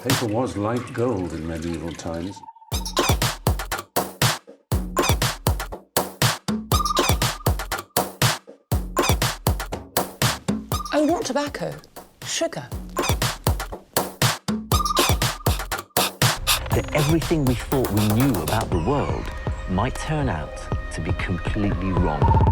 Paper was like gold in medieval times. Oh, not tobacco, sugar. That everything we thought we knew about the world might turn out to be completely wrong.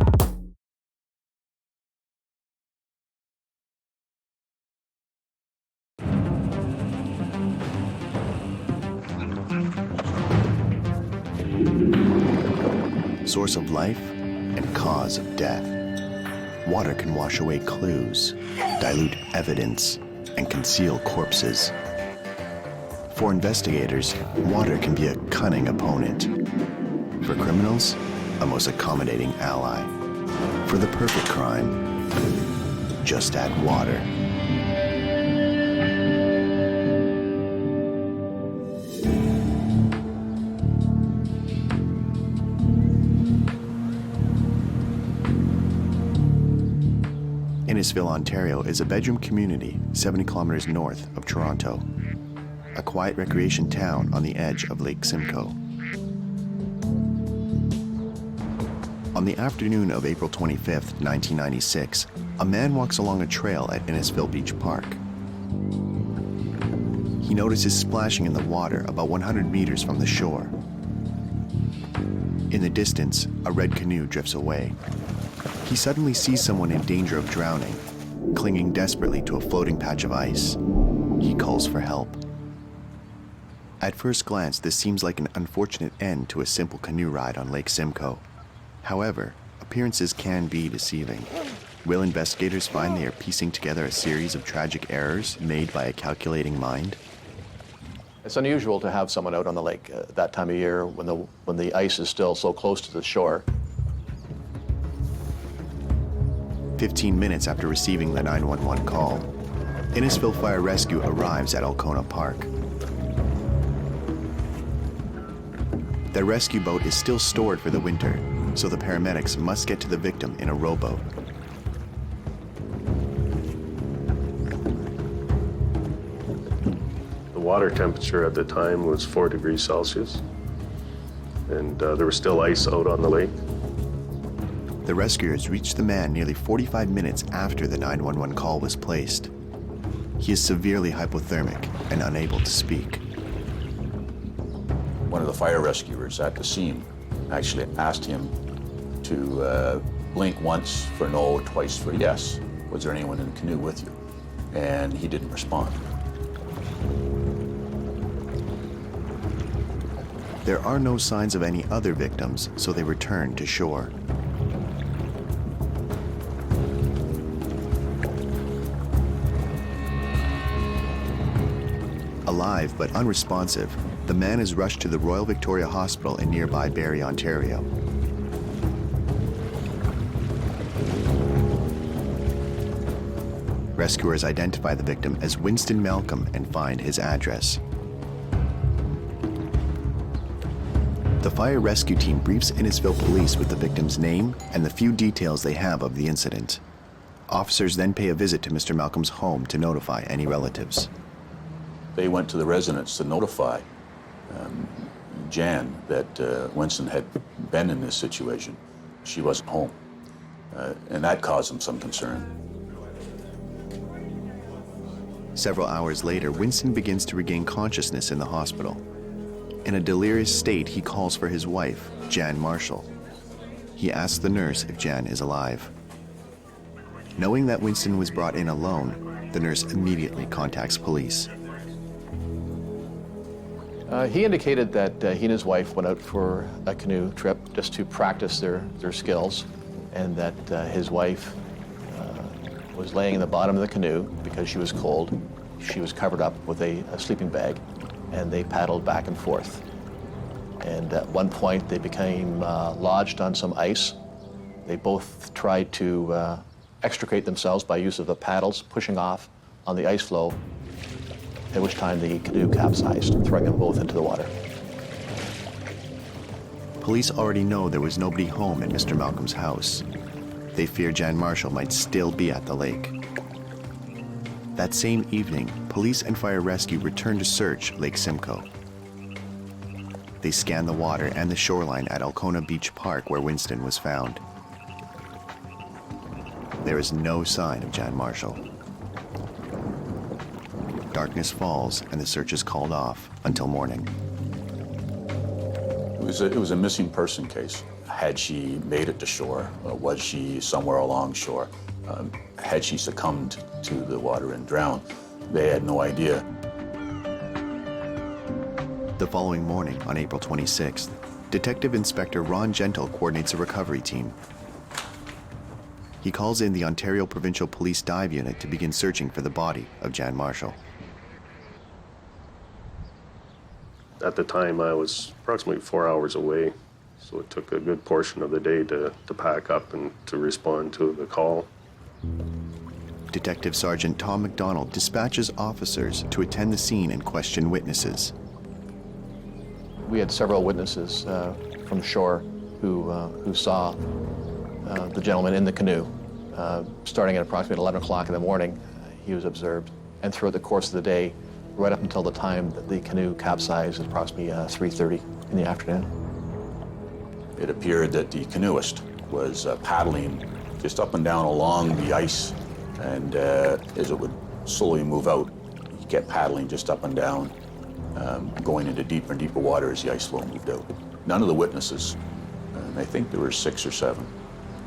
Source of life and cause of death. Water can wash away clues, dilute evidence, and conceal corpses. For investigators, water can be a cunning opponent. For criminals, a most accommodating ally. For the perfect crime, just add water. Innisfil, Ontario is a bedroom community 70 kilometers north of Toronto, a quiet recreation town on the edge of Lake Simcoe. On the afternoon of April 25th, 1996, a man walks along a trail at Innisfil Beach Park. He notices splashing in the water about 100 meters from the shore. In the distance, a red canoe drifts away. He suddenly sees someone in danger of drowning, clinging desperately to a floating patch of ice. He calls for help. At first glance, this seems like an unfortunate end to a simple canoe ride on Lake Simcoe. However, appearances can be deceiving. Will investigators find they are piecing together a series of tragic errors made by a calculating mind? It's unusual to have someone out on the lake at that time of year when the ice is still so close to the shore. 15 minutes after receiving the 911 call, Innisfil Fire Rescue arrives at Alcona Park. The rescue boat is still stored for the winter, so the paramedics must get to the victim in a rowboat. The water temperature at the time was 4 degrees Celsius, and there was still ice out on the lake. The rescuers reached the man nearly 45 minutes after the 911 call was placed. He is severely hypothermic and unable to speak. One of the fire rescuers at the scene actually asked him to blink once for no, twice for yes. Was there anyone in the canoe with you? And he didn't respond. There are no signs of any other victims, so they return to shore. Alive but unresponsive, the man is rushed to the Royal Victoria Hospital in nearby Barrie, Ontario. Rescuers identify the victim as Winston Malcolm and find his address. The fire rescue team briefs Innisfil police with the victim's name and the few details they have of the incident. Officers then pay a visit to Mr. Malcolm's home to notify any relatives. They went to the residence to notify Jan that Winston had been in this situation. She wasn't home, and that caused them some concern. Several hours later, Winston begins to regain consciousness in the hospital. In a delirious state, he calls for his wife, Jan Marshall. He asks the nurse if Jan is alive. Knowing that Winston was brought in alone, the nurse immediately contacts police. He indicated that he and his wife went out for a canoe trip just to practice their skills, and that his wife was laying in the bottom of the canoe because she was cold. She was covered up with a sleeping bag, and they paddled back and forth. And at one point, they became lodged on some ice. They both tried to extricate themselves by use of the paddles, pushing off on the ice floe, at which time the canoe capsized, throwing them both into the water. Police already know there was nobody home at Mr. Malcolm's house. They fear Jan Marshall might still be at the lake. That same evening, police and fire rescue returned to search Lake Simcoe. They scanned the water and the shoreline at Alcona Beach Park where Winston was found. There is no sign of Jan Marshall. Darkness falls and the search is called off until morning. It was a missing person case. Had she made it to shore? Was she somewhere along shore? Had she succumbed to the water and drowned? They had no idea. The following morning, on April 26th, Detective Inspector Ron Gentle coordinates a recovery team. He calls in the Ontario Provincial Police Dive Unit to begin searching for the body of Jan Marshall. At the time, I was approximately 4 hours away, so it took a good portion of the day to pack up and to respond to the call. Detective Sergeant Tom McDonald dispatches officers to attend the scene and question witnesses. We had several witnesses from shore who saw the gentleman in the canoe. Starting at approximately 11 o'clock in the morning, he was observed. And throughout the course of the day, right up until the time that the canoe capsized, at approximately 3:30 in the afternoon. It appeared that the canoeist was paddling just up and down along the ice, and as it would slowly move out, he kept paddling just up and down, going into deeper and deeper water as the ice floe moved out. None of the witnesses, and I think there were 6 or 7,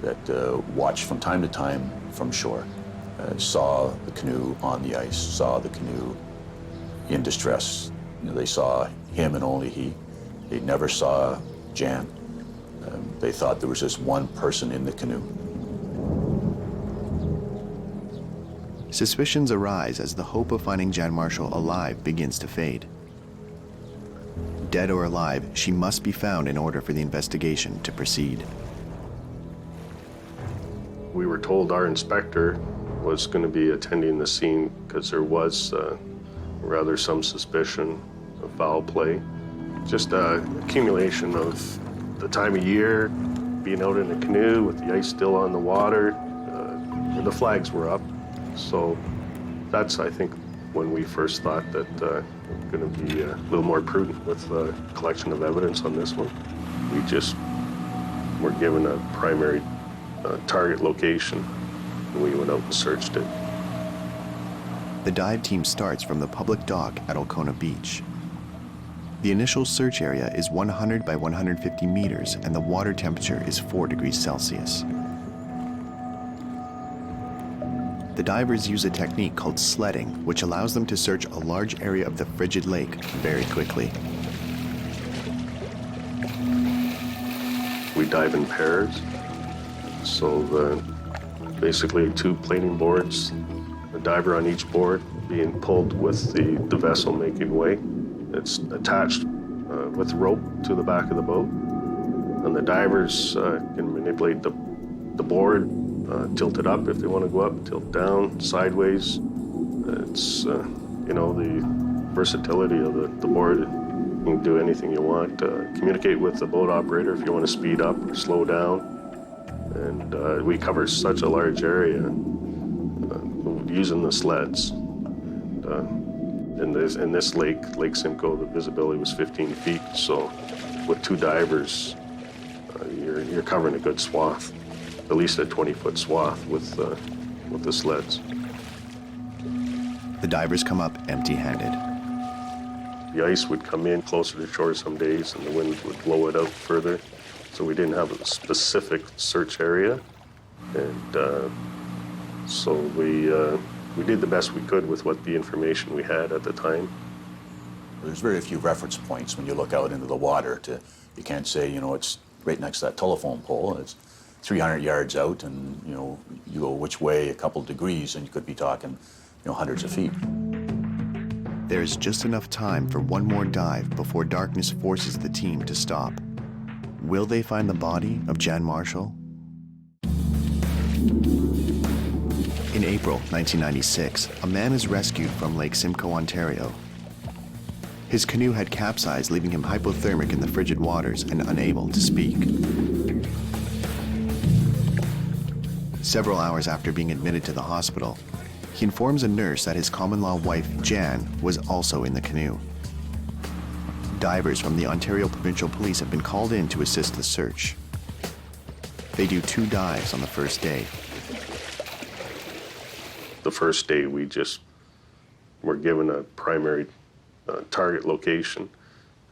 that watched from time to time from shore, saw the canoe on the ice, saw the canoe in distress. You know, they saw him and only he. They never saw Jan. They thought there was just one person in the canoe. Suspicions arise as the hope of finding Jan Marshall alive begins to fade. Dead or alive, she must be found in order for the investigation to proceed. We were told our inspector was going to be attending the scene because there was rather some suspicion of foul play. Just accumulation of the time of year, being out in a canoe with the ice still on the water, the flags were up. So that's, I think, when we first thought that we're going to be a little more prudent with the collection of evidence on this one. We just were given a primary target location, and we went out and searched it. The dive team starts from the public dock at Alcona Beach. The initial search area is 100 by 150 meters, and the water temperature is 4 degrees Celsius. The divers use a technique called sledding, which allows them to search a large area of the frigid lake very quickly. We dive in pairs. So basically 2 planing boards, a diver on each board being pulled with the vessel making way. It's attached with rope to the back of the boat. And the divers can manipulate the board, tilt it up if they want to go up, tilt down, sideways. It's, you know, the versatility of the board. You can do anything you want. Communicate with the boat operator if you want to speed up or slow down. And we cover such a large area using the sleds. And in this lake, Lake Simcoe, the visibility was 15 feet. So with 2 divers, you're covering a good swath, at least a 20-foot swath with the sleds. The divers come up empty-handed. The ice would come in closer to shore some days, and the wind would blow it out further. So we didn't have a specific search area, and so we did the best we could with what the information we had at the time. There's very few reference points when you look out into the water. You can't say, you know, it's right next to that telephone pole. It's 300 yards out, and you know, you go which way a couple degrees, and you could be talking, you know, hundreds of feet. There is just enough time for one more dive before darkness forces the team to stop. Will they find the body of Jan Marshall? In April 1996, a man is rescued from Lake Simcoe, Ontario. His canoe had capsized, leaving him hypothermic in the frigid waters and unable to speak. Several hours after being admitted to the hospital, He informs a nurse that his common-law wife, Jan, was also in the canoe. Divers from the Ontario Provincial Police have been called in to assist the search. They do 2 dives on the first day. The first day, we just were given a primary target location,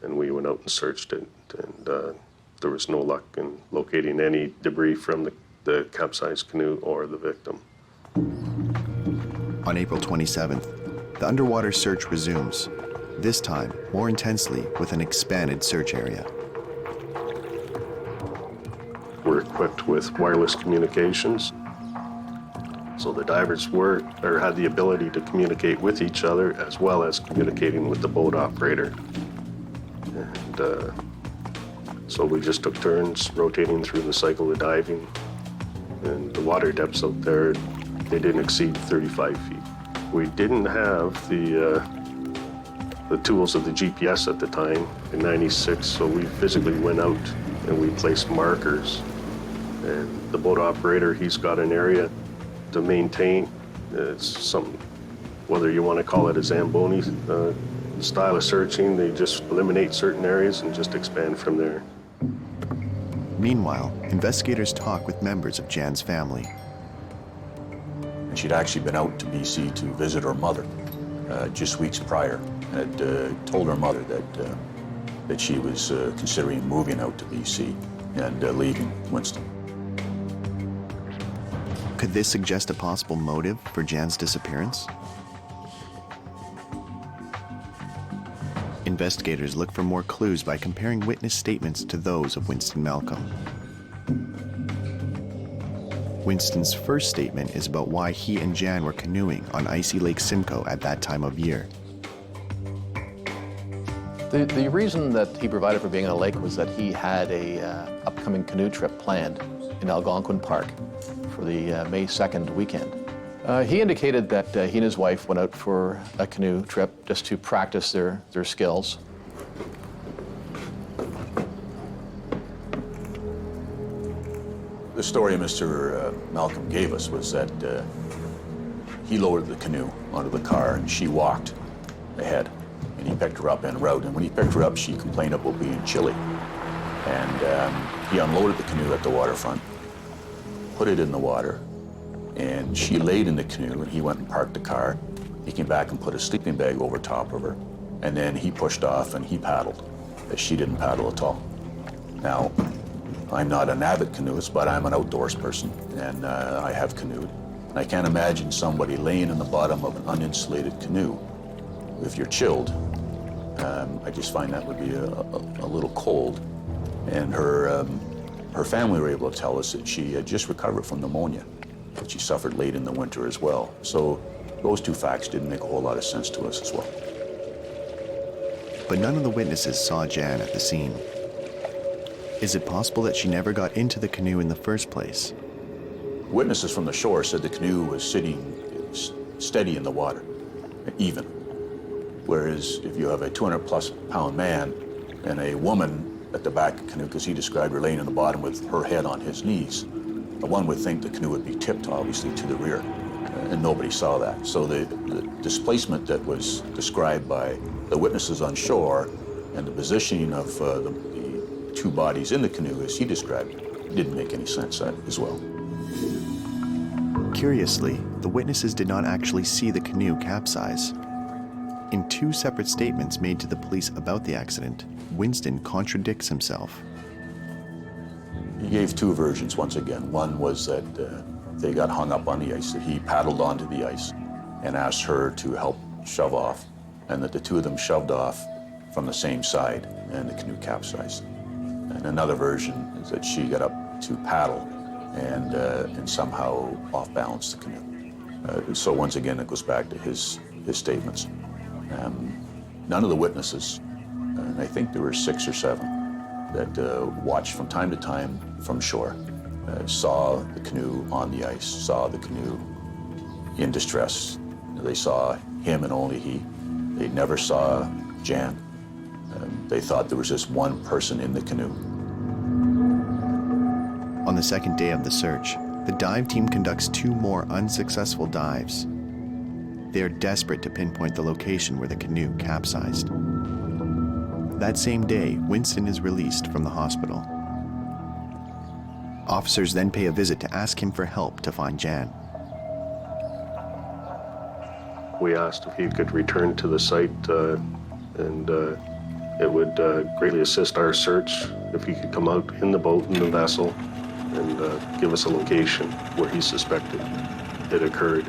and we went out and searched it, and there was no luck in locating any debris from the capsized canoe or the victim. On April 27th, the underwater search resumes, this time more intensely with an expanded search area. We're equipped with wireless communications, so the divers had the ability to communicate with each other as well as communicating with the boat operator. And so we just took turns rotating through the cycle of diving, and the water depths out there, they didn't exceed 35 feet. We didn't have the tools of the GPS at the time in '96, so we physically went out and we placed markers. And the boat operator, he's got an area to maintain. It's some, whether you want to call it a Zamboni style of searching, they just eliminate certain areas and just expand from there. Meanwhile, investigators talk with members of Jan's family. She'd actually been out to BC to visit her mother just weeks prior, and had told her mother that she was considering moving out to BC and leaving Winston. Could this suggest a possible motive for Jan's disappearance? Investigators look for more clues by comparing witness statements to those of Winston Malcolm. Winston's first statement is about why he and Jan were canoeing on icy Lake Simcoe at that time of year. The reason that he provided for being on a lake was that he had a upcoming canoe trip planned in Algonquin Park for the May 2nd weekend. He indicated that he and his wife went out for a canoe trip just to practice their skills. The story Mr. Malcolm gave us was that he lowered the canoe onto the car and she walked ahead, and he picked her up en route. And when he picked her up, she complained about being chilly. And he unloaded the canoe at the waterfront, put it in the water, and she laid in the canoe, and he went and parked the car. He came back and put a sleeping bag over top of her, and then he pushed off and he paddled, as she didn't paddle at all. Now, I'm not an avid canoeist, but I'm an outdoors person, and I have canoed. And I can't imagine somebody laying in the bottom of an uninsulated canoe if you're chilled. I just find that would be a little cold. And her family were able to tell us that she had just recovered from pneumonia, that she suffered late in the winter as well. So those two facts didn't make a whole lot of sense to us as well. But none of the witnesses saw Jan at the scene. Is it possible that she never got into the canoe in the first place? Witnesses from the shore said the canoe was sitting steady in the water, even. Whereas if you have a 200-plus pound man and a woman at the back of the canoe, because he described her laying in the bottom with her head on his knees, one would think the canoe would be tipped, obviously, to the rear, and nobody saw that. So the displacement that was described by the witnesses on shore and the positioning of the two bodies in the canoe, as he described it, didn't make any sense as well. Curiously, the witnesses did not actually see the canoe capsize. In 2 separate statements made to the police about the accident, Winston contradicts himself. He gave 2 versions once again. One was that they got hung up on the ice, that he paddled onto the ice and asked her to help shove off, and that the 2 of them shoved off from the same side and the canoe capsized. And another version is that she got up to paddle and somehow off-balanced the canoe. So once again, it goes back to his statements. None of the witnesses, and I think there were 6 or 7, that watched from time to time from shore, saw the canoe on the ice, saw the canoe in distress. They saw him and only he. They never saw Jan. They thought there was just one person in the canoe. On the second day of the search, the dive team conducts 2 more unsuccessful dives. They are desperate to pinpoint the location where the canoe capsized. That same day, Winston is released from the hospital. Officers then pay a visit to ask him for help to find Jan. We asked if he could return to the site, and it would greatly assist our search if he could come out in the boat, in the vessel, and give us a location where he suspected it occurred.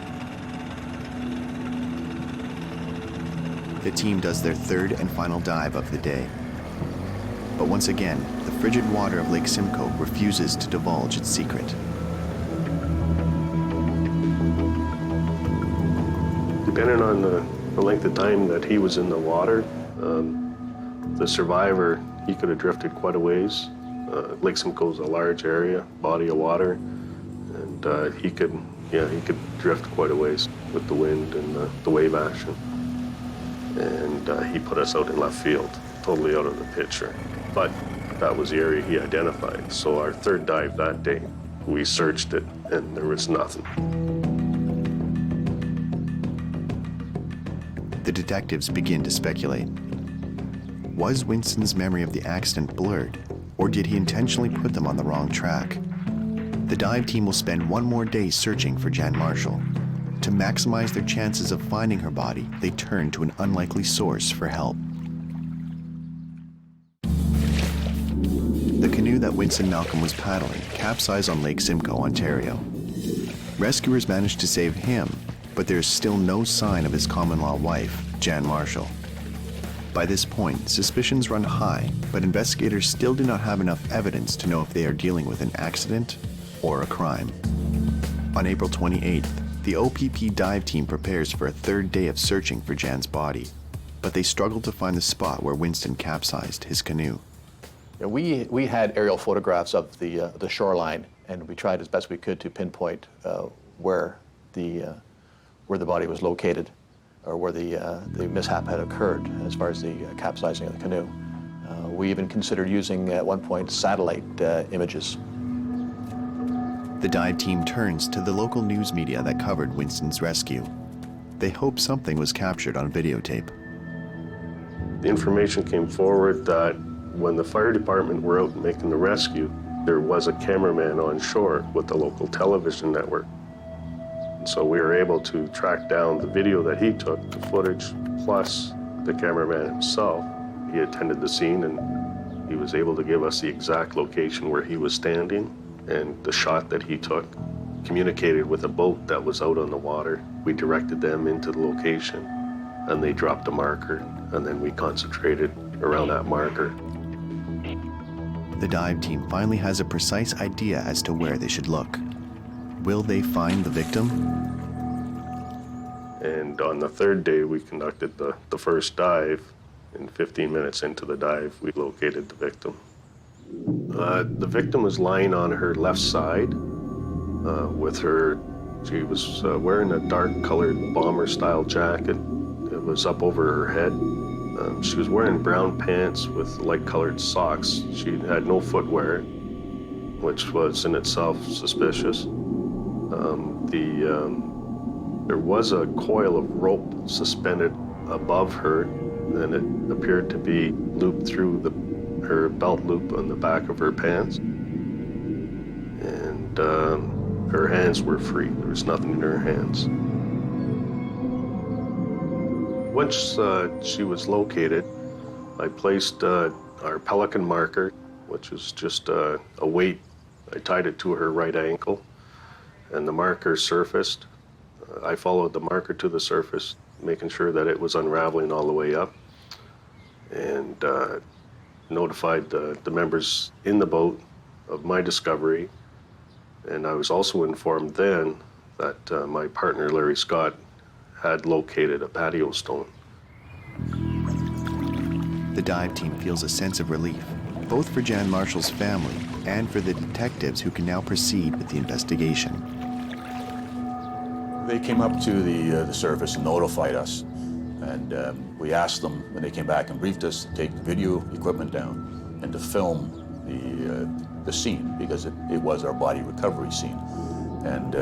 The team does their third and final dive of the day. But once again, the frigid water of Lake Simcoe refuses to divulge its secret. Depending on the length of time that he was in the water, the survivor, he could have drifted quite a ways. Lake Simcoe is a large area, body of water, and he could drift quite a ways with the wind and the wave action. And he put us out in left field, totally out of the picture. But that was the area he identified. So our third dive that day, we searched it, and there was nothing. The detectives begin to speculate. Was Winston's memory of the accident blurred, or did he intentionally put them on the wrong track? The dive team will spend one more day searching for Jan Marshall. To maximize their chances of finding her body, they turn to an unlikely source for help. The canoe that Winston Malcolm was paddling capsized on Lake Simcoe, Ontario. Rescuers managed to save him, but there's still no sign of his common-law wife, Jan Marshall. By this point, suspicions run high, but investigators still do not have enough evidence to know if they are dealing with an accident or a crime. On April 28th, the OPP dive team prepares for a third day of searching for Jan's body, but they struggle to find the spot where Winston capsized his canoe. Yeah, we had aerial photographs of the shoreline, and we tried as best we could to pinpoint where the body was located, or where the mishap had occurred as far as the capsizing of the canoe. We even considered using, at one point, satellite images. The dive team turns to the local news media that covered Winston's rescue. They hope something was captured on videotape. The information came forward that when the fire department were out making the rescue, there was a cameraman on shore with the local television network. So we were able to track down the video that he took, the footage, plus the cameraman himself. He attended the scene, and he was able to give us the exact location where he was standing, and the shot that he took communicated with a boat that was out on the water. We directed them into the location, and they dropped a marker, and then we concentrated around that marker. The dive team finally has a precise idea as to where they should look. Will they find the victim? And on the third day, we conducted the first dive. And 15 minutes into the dive, we located the victim. The victim was lying on her left side she was wearing a dark-colored bomber-style jacket. It was up over her head. She was wearing brown pants with light-colored socks. She had no footwear, which was in itself suspicious. There was a coil of rope suspended above her, and it appeared to be looped through her belt loop on the back of her pants. And her hands were free. There was nothing in her hands. Once she was located, I placed our pelican marker, which is just a weight. I tied it to her right ankle, and the marker surfaced. I followed the marker to the surface, making sure that it was unraveling all the way up, and notified the members in the boat of my discovery. And I was also informed then that my partner, Larry Scott, had located a patio stone. The dive team feels a sense of relief, both for Jan Marshall's family and for the detectives who can now proceed with the investigation. They came up to the surface and notified us, and we asked them, when they came back and briefed us, to take the video equipment down and to film the scene, because it was our body recovery scene. And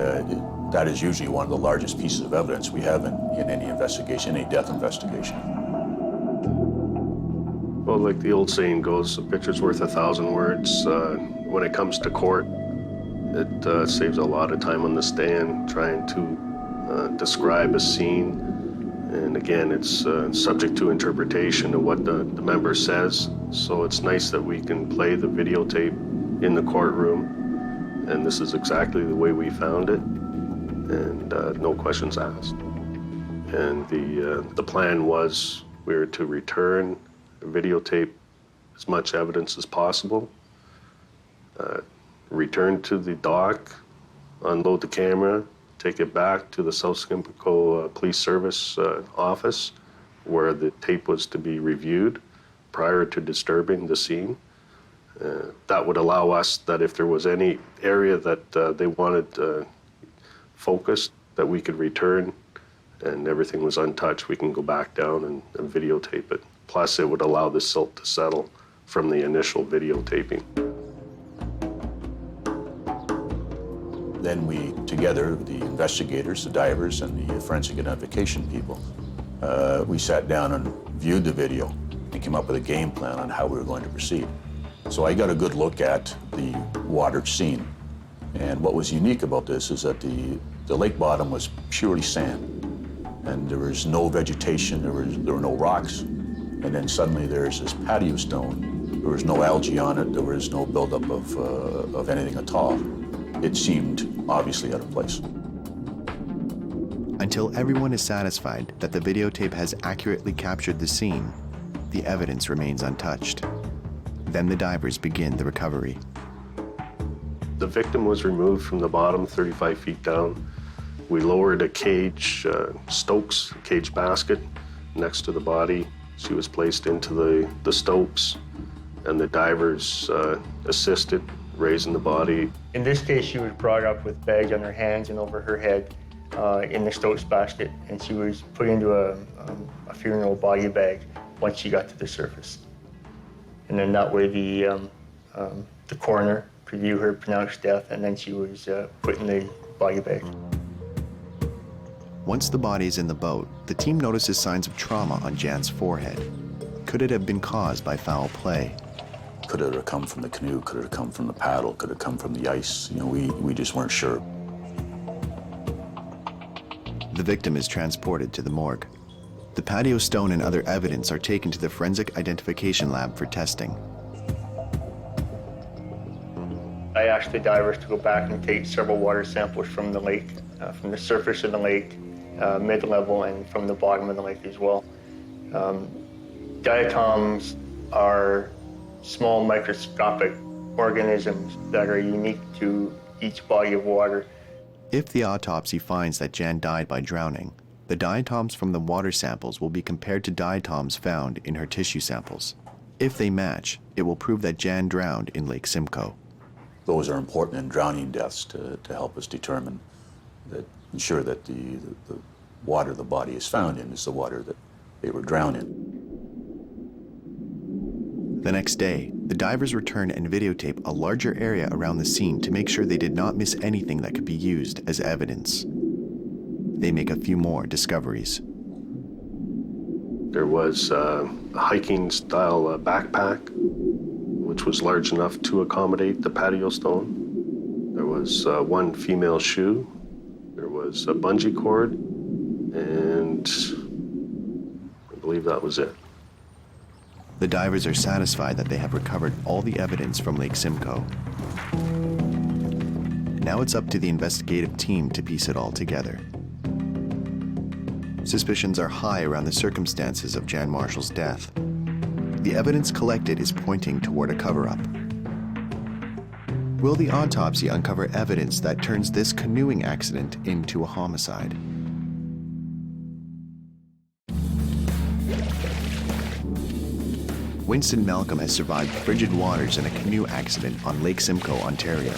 that is usually one of the largest pieces of evidence we have in any investigation, any death investigation. Well, like the old saying goes, a picture's worth 1,000 words. When it comes to court, it saves a lot of time on the stand trying to describe a scene. And again, it's subject to interpretation of what the member says. So it's nice that we can play the videotape in the courtroom. And this is exactly the way we found it. And no questions asked. And the plan was we were to return, videotape as much evidence as possible, return to the dock, unload the camera, take it back to the South Simcoe Police Service office where the tape was to be reviewed prior to disturbing the scene. That would allow us that if there was any area that they wanted focused, that we could return and everything was untouched, we can go back down and videotape it. Plus, it would allow the silt to settle from the initial videotaping. Then we, together, the investigators, the divers, and the forensic identification people, we sat down and viewed the video and came up with a game plan on how we were going to proceed. So I got a good look at the water scene. And what was unique about this is that the lake bottom was purely sand. And there was no vegetation, there were no rocks. And then suddenly there's this patio stone. There was no algae on it, there was no buildup of anything at all. It seemed obviously out of place. Until everyone is satisfied that the videotape has accurately captured the scene, the evidence remains untouched. Then the divers begin the recovery. The victim was removed from the bottom 35 feet down. We lowered a cage, Stokes cage basket next to the body. She was placed into the Stokes, and the divers assisted raising the body. In this case, she was brought up with bags on her hands and over her head in the Stokes basket, and she was put into a funeral body bag once she got to the surface. And then that way the coroner could view her pronounced death, and then she was put in the body bag. Once the body is in the boat, the team notices signs of trauma on Jan's forehead. Could it have been caused by foul play? Could it have come from the canoe? Could it have come from the paddle? Could it have come from the ice? You know, we just weren't sure. The victim is transported to the morgue. The patio stone and other evidence are taken to the forensic identification lab for testing. I asked the divers to go back and take several water samples from the lake, from the surface of the lake, mid-level, and from the bottom of the lake as well. Diatoms are small microscopic organisms that are unique to each body of water. If the autopsy finds that Jan died by drowning, the diatoms from the water samples will be compared to diatoms found in her tissue samples. If they match, it will prove that Jan drowned in Lake Simcoe. Those are important in drowning deaths to help us determine, ensure that the water the body is found in is the water that they were drowned in. The next day, the divers return and videotape a larger area around the scene to make sure they did not miss anything that could be used as evidence. They make a few more discoveries. There was a hiking-style backpack, which was large enough to accommodate the patio stone. There was one female shoe. There was a bungee cord, and I believe that was it. The divers are satisfied that they have recovered all the evidence from Lake Simcoe. Now it's up to the investigative team to piece it all together. Suspicions are high around the circumstances of Jan Marshall's death. The evidence collected is pointing toward a cover-up. Will the autopsy uncover evidence that turns this canoeing accident into a homicide? Winston Malcolm has survived frigid waters in a canoe accident on Lake Simcoe, Ontario.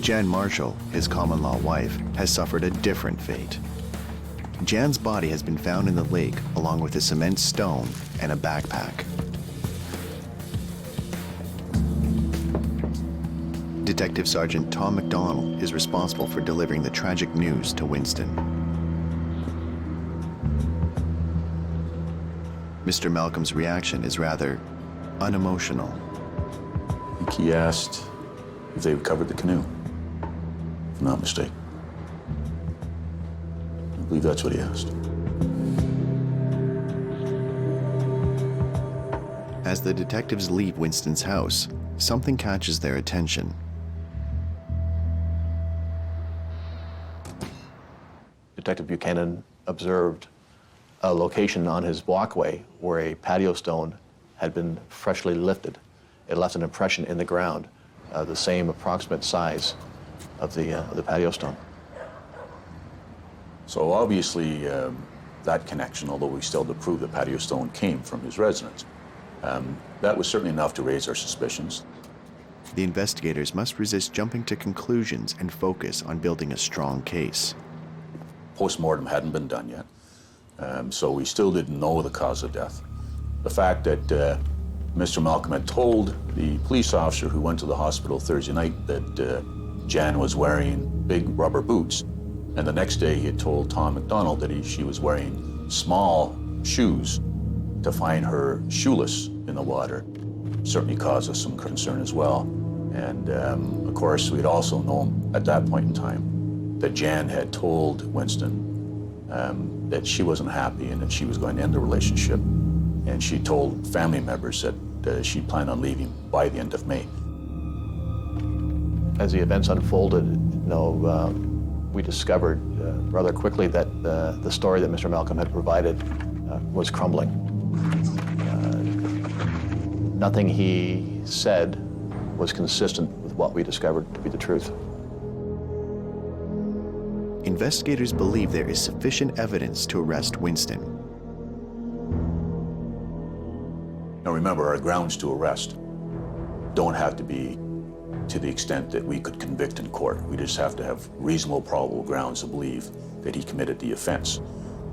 Jan Marshall, his common-law wife, has suffered a different fate. Jan's body has been found in the lake along with a cement stone and a backpack. Detective Sergeant Tom McDonald is responsible for delivering the tragic news to Winston. Mr. Malcolm's reaction is rather unemotional. I think he asked if they recovered the canoe, if I'm not mistaken. I believe that's what he asked. As the detectives leave Winston's house, something catches their attention. Detective Buchanan observed a location on his walkway where a patio stone had been freshly lifted. It left an impression in the ground, the same approximate size of the patio stone. So obviously, that connection, although we still had to prove the patio stone came from his residence, that was certainly enough to raise our suspicions. The investigators must resist jumping to conclusions and focus on building a strong case. Post-mortem hadn't been done yet, so we still didn't know the cause of death. The fact that Mr. Malcolm had told the police officer who went to the hospital Thursday night that Jan was wearing big rubber boots, and the next day he had told Tom McDonald that she was wearing small shoes, to find her shoeless in the water certainly caused us some concern as well. And of course, we'd also known at that point in time that Jan had told Winston that she wasn't happy and that she was going to end the relationship. And she told family members that she planned on leaving by the end of May. As the events unfolded, we discovered rather quickly that the story that Mr. Malcolm had provided was crumbling. Nothing he said was consistent with what we discovered to be the truth. Investigators believe there is sufficient evidence to arrest Winston. Now remember, our grounds to arrest don't have to be to the extent that we could convict in court. We just have to have reasonable probable grounds to believe that he committed the offense.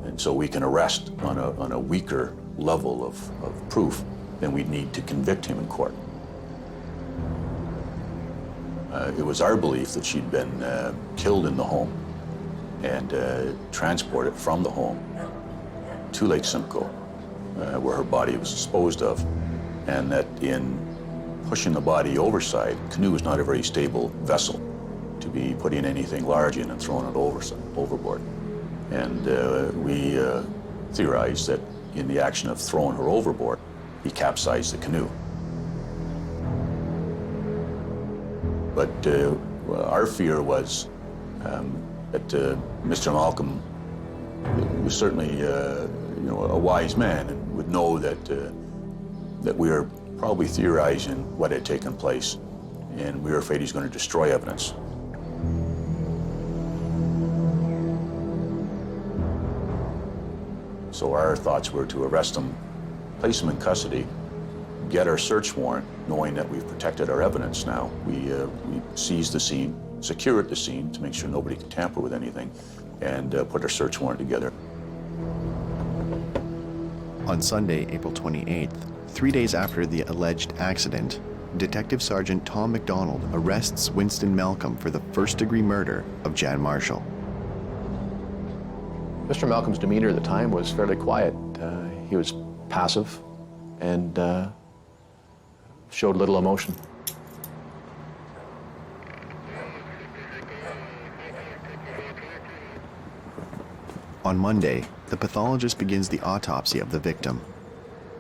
And so we can arrest on a weaker level of proof than we'd need to convict him in court. It was our belief that she'd been killed in the home and transported from the home to Lake Simcoe, where her body was disposed of, and that in pushing the body overside, Canoe is not a very stable vessel to be putting anything large in and throwing it overboard. And we theorized that in the action of throwing her overboard, he capsized the canoe. But our fear was that Mr. Malcolm was certainly a wise man and would know that we were probably theorizing what had taken place, and we were afraid he's going to destroy evidence. So our thoughts were to arrest him, place him in custody, get our search warrant, knowing that we've protected our evidence now. We seized the scene, secured the scene to make sure nobody could tamper with anything, and put our search warrant together. On Sunday, April 28th, 3 days after the alleged accident, Detective Sergeant Tom McDonald arrests Winston Malcolm for the first-degree murder of Jan Marshall. Mr. Malcolm's demeanor at the time was fairly quiet. He was passive and showed little emotion. On Monday, the pathologist begins the autopsy of the victim.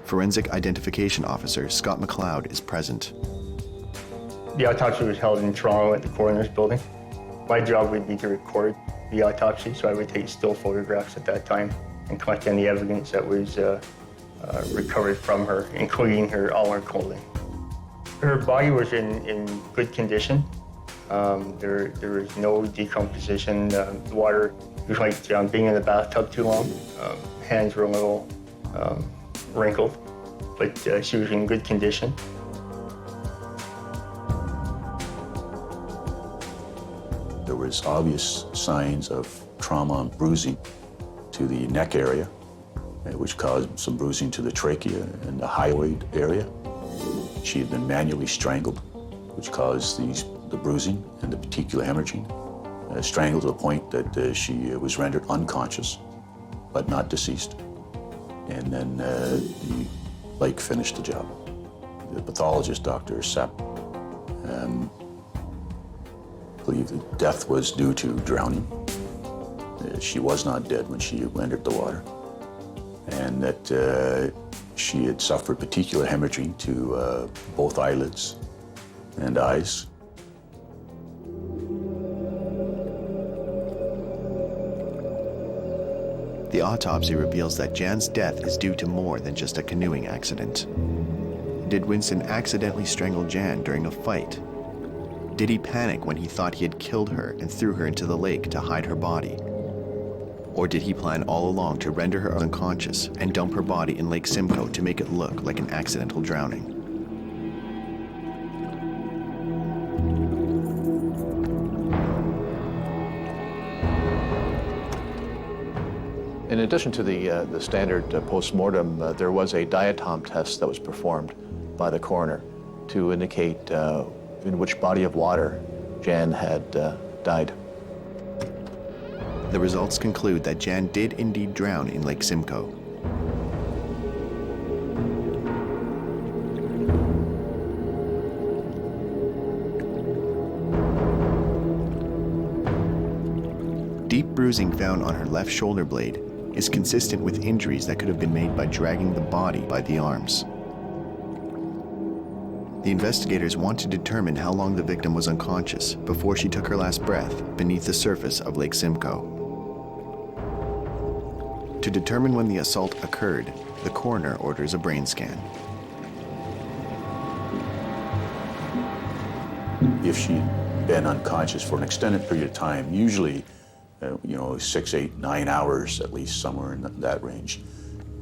Forensic Identification Officer Scott McLeod is present. The autopsy was held in Toronto at the coroner's building. My job would be to record the autopsy, so I would take still photographs at that time and collect any evidence that was recovered from her, including all her clothing. Her body was in good condition. There was no decomposition. The water was like being in the bathtub too long. Hands were a little wrinkled, but she was in good condition. There was obvious signs of trauma and bruising to the neck area, which caused some bruising to the trachea and the hyoid area. She had been manually strangled, which caused these the bruising and the petechial hemorrhaging, strangled to the point that she was rendered unconscious, but not deceased. And then the Lake finished the job. The pathologist, Dr. Sepp, believed that death was due to drowning. She was not dead when she entered the water, and that she had suffered petechial hemorrhaging to both eyelids and eyes. The autopsy reveals that Jan's death is due to more than just a canoeing accident. Did Winston accidentally strangle Jan during a fight? Did he panic when he thought he had killed her and threw her into the lake to hide her body? Or did he plan all along to render her unconscious and dump her body in Lake Simcoe to make it look like an accidental drowning? In addition to the standard post-mortem, there was a diatom test that was performed by the coroner to indicate in which body of water Jan had died. The results conclude that Jan did indeed drown in Lake Simcoe. Deep bruising found on her left shoulder blade is consistent with injuries that could have been made by dragging the body by the arms. The investigators want to determine how long the victim was unconscious before she took her last breath beneath the surface of Lake Simcoe. To determine when the assault occurred, the coroner orders a brain scan. If she'd been unconscious for an extended period of time, usually 6, 8, 9 hours at least, somewhere in that range,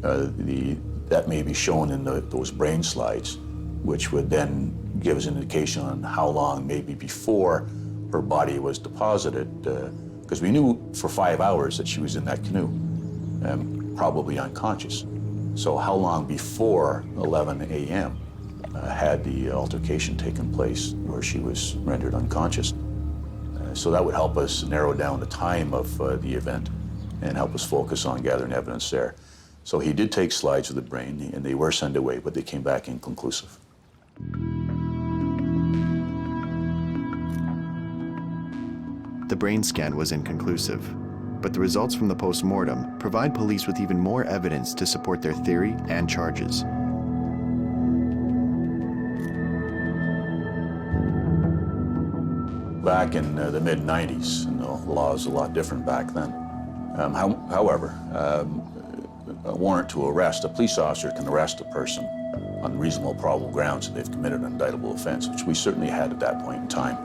that may be shown in those brain slides, which would then give us an indication on how long maybe before her body was deposited, because we knew for 5 hours that she was in that canoe, probably unconscious. So how long before 11 a.m. Had the altercation taken place where she was rendered unconscious? So that would help us narrow down the time of the event and help us focus on gathering evidence there. So he did take slides of the brain, and they were sent away, but they came back inconclusive. The brain scan was inconclusive, but the results from the post-mortem provide police with even more evidence to support their theory and charges. Back in the mid-90s, the law was a lot different back then. However, a warrant to arrest, a police officer can arrest a person on reasonable probable grounds that they've committed an indictable offense, which we certainly had at that point in time.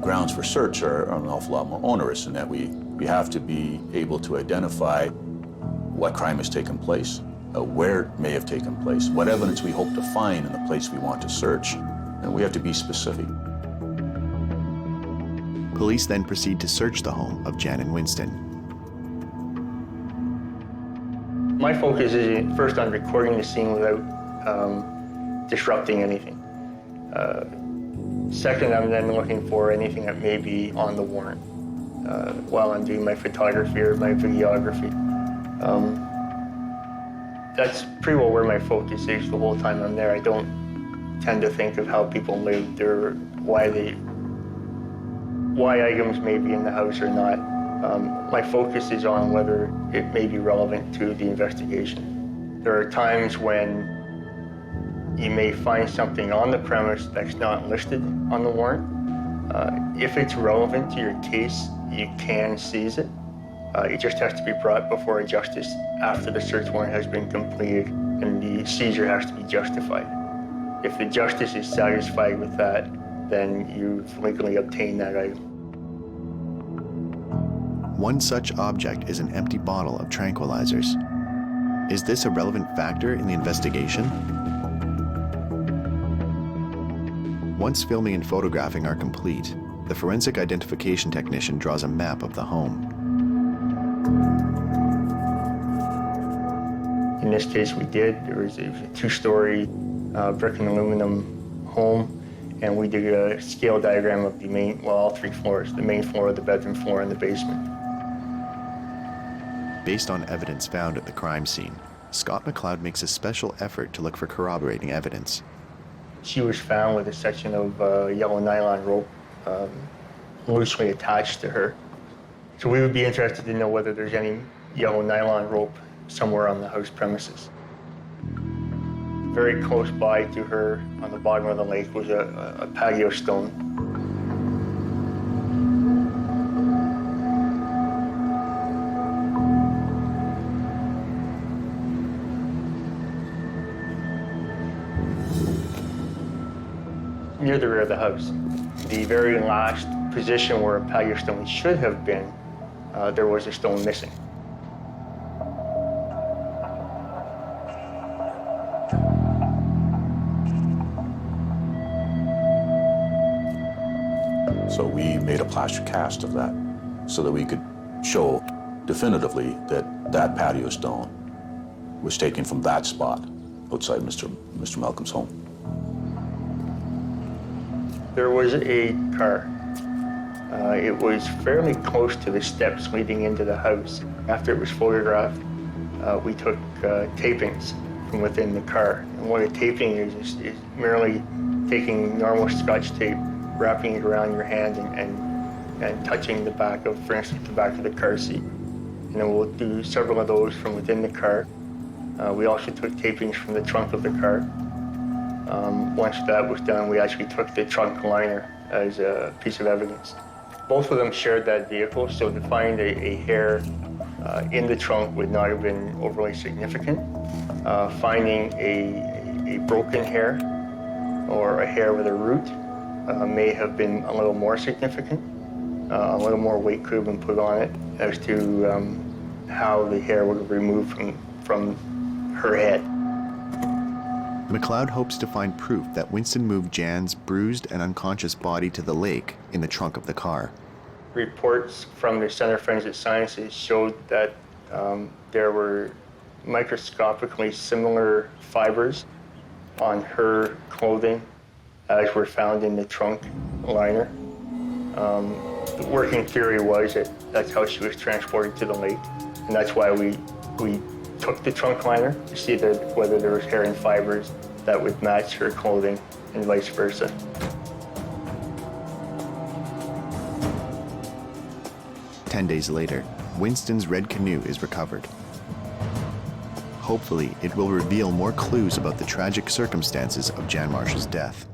Grounds for search are an awful lot more onerous in that we have to be able to identify what crime has taken place, where it may have taken place, what evidence we hope to find in the place we want to search, and we have to be specific. Police then proceed to search the home of Jan and Winston. My focus is first on recording the scene without disrupting anything. Second, I'm then looking for anything that may be on the warrant while I'm doing my photography or my videography. That's pretty well where my focus is the whole time I'm there. I don't tend to think of how people lived or why items may be in the house or not. My focus is on whether it may be relevant to the investigation. There are times when you may find something on the premise that's not listed on the warrant. If it's relevant to your case, you can seize it. It just has to be brought before a justice after the search warrant has been completed, and the seizure has to be justified. If the justice is satisfied with that, then you've legally obtained that item. One such object is an empty bottle of tranquilizers. Is this a relevant factor in the investigation? Once filming and photographing are complete, the forensic identification technician draws a map of the home. In this case, we did. It was a two-story brick and aluminum home. and we did a scale diagram of the main, well, all 3 floors, the main floor, the bedroom floor, and the basement. Based on evidence found at the crime scene, Scott McLeod makes a special effort to look for corroborating evidence. She was found with a section of yellow nylon rope loosely attached to her. So we would be interested to know whether there's any yellow nylon rope somewhere on the house premises. Very close by to her, on the bottom of the lake, was a patio stone. Near the rear of the house. The very last position where a patio stone should have been, there was a stone missing. So we made a plaster cast of that so that we could show definitively that that patio stone was taken from that spot outside Mr. Malcolm's home. There was a car. It was fairly close to the steps leading into the house. After it was photographed, we took tapings from within the car. And what a taping is merely taking normal Scotch tape, wrapping it around your hand and touching the back of, for instance, the back of the car seat. And then we'll do several of those from within the car. We also took tapings from the trunk of the car. Once that was done, we actually took the trunk liner as a piece of evidence. Both of them shared that vehicle, so to find a hair in the trunk would not have been overly significant. Finding a broken hair or a hair with a root may have been a little more significant. A little more weight could have been put on it as to how the hair would have removed from her head. McLeod hopes to find proof that Winston moved Jan's bruised and unconscious body to the lake in the trunk of the car. Reports from the Center for Forensic Sciences showed that there were microscopically similar fibers on her clothing as were found in the trunk liner. The working theory was that that's how she was transported to the lake, and that's why we took the trunk liner to see whether there was hair and fibers that would match her clothing and vice versa. Ten days later, Winston's red canoe is recovered. Hopefully, it will reveal more clues about the tragic circumstances of Jan Marshall's death.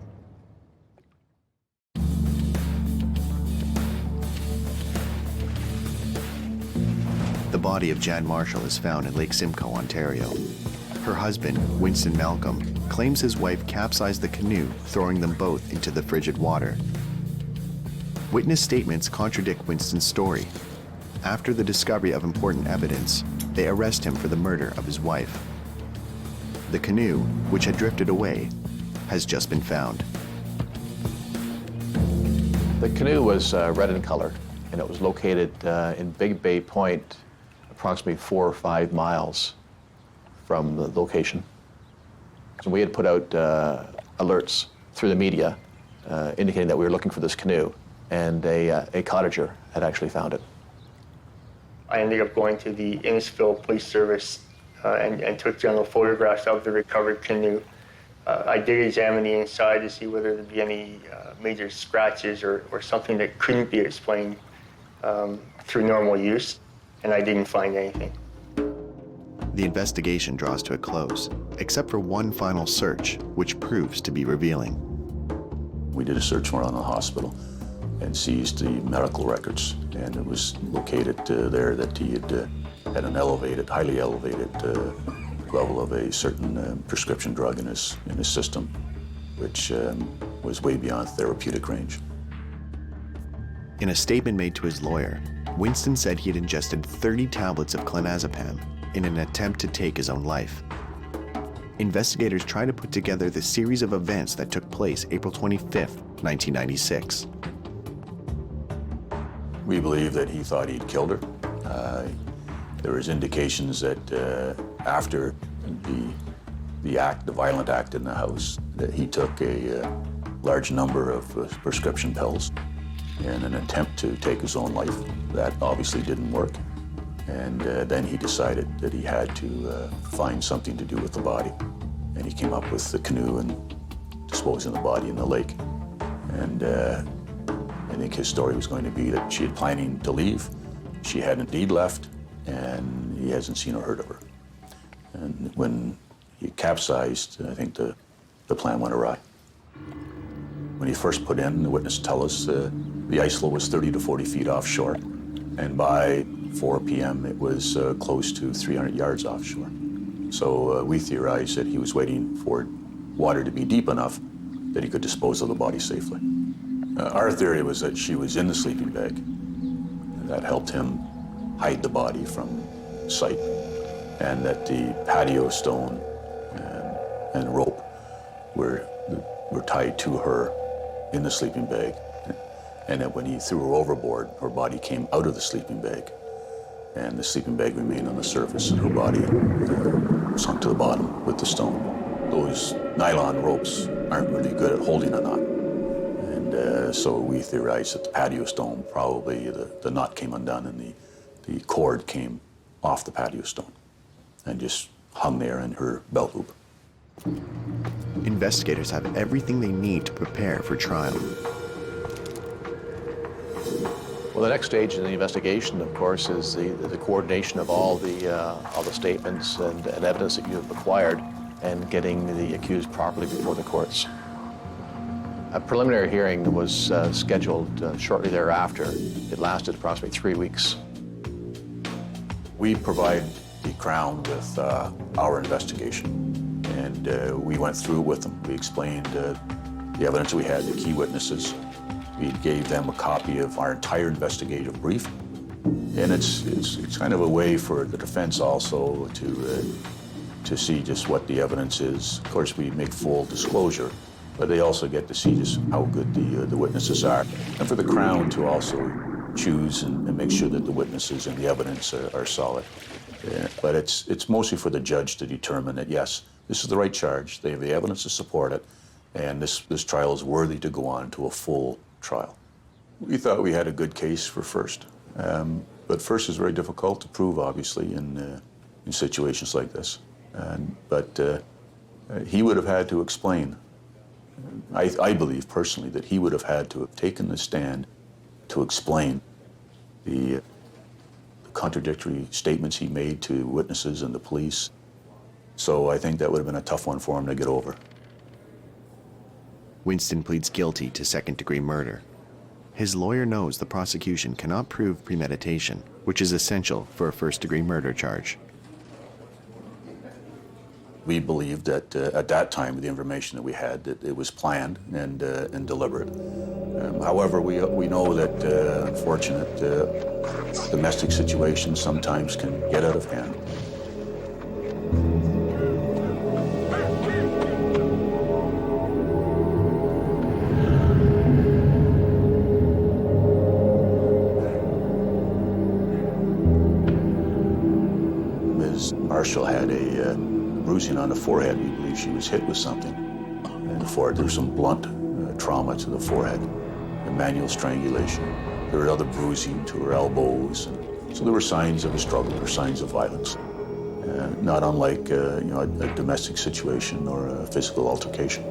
The body of Jan Marshall is found in Lake Simcoe, Ontario. Her husband, Winston Malcolm, claims his wife capsized the canoe, throwing them both into the frigid water. Witness statements contradict Winston's story. After the discovery of important evidence, they arrest him for the murder of his wife. The canoe, which had drifted away, has just been found. The canoe was red in color, and it was located in Big Bay Point, approximately 4 or 5 miles from the location. So we had put out alerts through the media indicating that we were looking for this canoe, and a cottager had actually found it. I ended up going to the Innisfil Police Service and took general photographs of the recovered canoe. I did examine the inside to see whether there'd be any major scratches or something that couldn't be explained through normal use, and I didn't find anything. The investigation draws to a close, except for one final search, which proves to be revealing. We did a search warrant on the hospital and seized the medical records, and it was located there that he had an highly elevated level of a certain prescription drug in his system, which was way beyond therapeutic range. In a statement made to his lawyer, Winston said he had ingested 30 tablets of clonazepam in an attempt to take his own life. Investigators try to put together the series of events that took place April 25th, 1996. We believe that he thought he'd killed her. There was indications that after the violent act in the house, that he took large number of prescription pills in an attempt to take his own life. That obviously didn't work. And then he decided that he had to find something to do with the body. And he came up with the canoe and disposing the body in the lake. And I think his story was going to be that she had planning to leave. She had indeed left, and he hasn't seen or heard of her. And when he capsized, I think the plan went awry. When he first put in, the witnesses tell us the ice floe was 30 to 40 feet offshore. And by 4 p.m., it was close to 300 yards offshore. So we theorized that he was waiting for water to be deep enough that he could dispose of the body safely. Our theory was that she was in the sleeping bag. That helped him hide the body from sight, and that the patio stone and rope were tied to her in the sleeping bag, and that when he threw her overboard, her body came out of the sleeping bag, and the sleeping bag remained on the surface, and her body sunk to the bottom with the stone. Those nylon ropes aren't really good at holding a knot, and so we theorized that the patio stone, probably the knot came undone and the cord came off the patio stone and just hung there in her belt loop. Investigators have everything they need to prepare for trial. Well, the next stage in the investigation, of course, is the coordination of all the statements and evidence that you have acquired and getting the accused properly before the courts. A preliminary hearing was scheduled shortly thereafter. It lasted approximately 3 weeks. We provide the Crown with our investigation, and we went through it with them. We explained the evidence we had, the key witnesses. We gave them a copy of our entire investigative brief, and it's kind of a way for the defense also to see just what the evidence is. Of course, we make full disclosure, but they also get to see just how good the witnesses are, and for the Crown to also choose and make sure that the witnesses and the evidence are solid. But it's mostly for the judge to determine that, yes, this is the right charge, they have the evidence to support it, and this trial is worthy to go on to a full trial. We thought we had a good case for first, but first is very difficult to prove, obviously, in situations like this. But he would have had to explain. I believe personally that he would have had to have taken the stand to explain the contradictory statements he made to witnesses and the police. So I think that would have been a tough one for him to get over. Winston pleads guilty to second-degree murder. His lawyer knows the prosecution cannot prove premeditation, which is essential for a first-degree murder charge. We believed that at that time, with the information that we had, that it was planned and deliberate. However, we know that unfortunate domestic situations sometimes can get out of hand. Marshall had a bruising on the forehead. We believe she was hit with something in the forehead. There was some blunt trauma to the forehead, a manual strangulation. There were other bruising to her elbows. So there were signs of a struggle or signs of violence, not unlike a domestic situation or a physical altercation.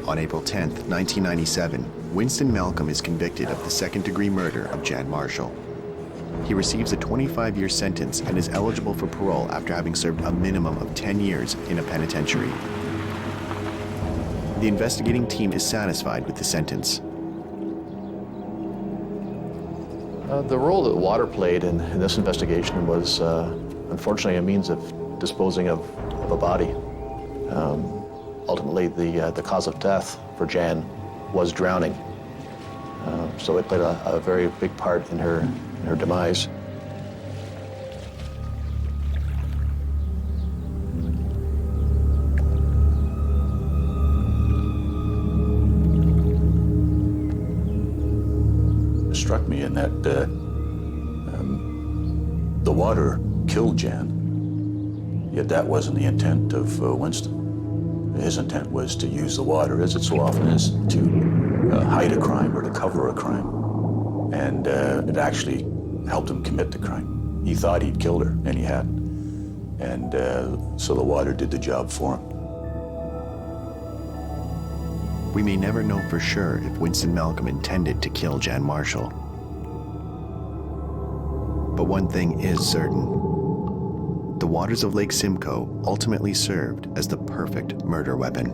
On April 10, 1997, Winston Malcolm is convicted of the second-degree murder of Jan Marshall. He receives a 25-year sentence and is eligible for parole after having served a minimum of 10 years in a penitentiary. The investigating team is satisfied with the sentence. The role that water played in this investigation was, unfortunately, a means of disposing of a body. Ultimately, the cause of death for Jan was drowning. So it played a very big part in her demise. It struck me in that The water killed Jan, yet that wasn't the intent of Winston. His intent was to use the water, as it so often is, to hide a crime or to cover a crime. And it actually helped him commit the crime. He thought he'd killed her, and he hadn't. And so the water did the job for him. We may never know for sure if Winston Malcolm intended to kill Jan Marshall. But one thing is certain. The waters of Lake Simcoe ultimately served as the perfect murder weapon.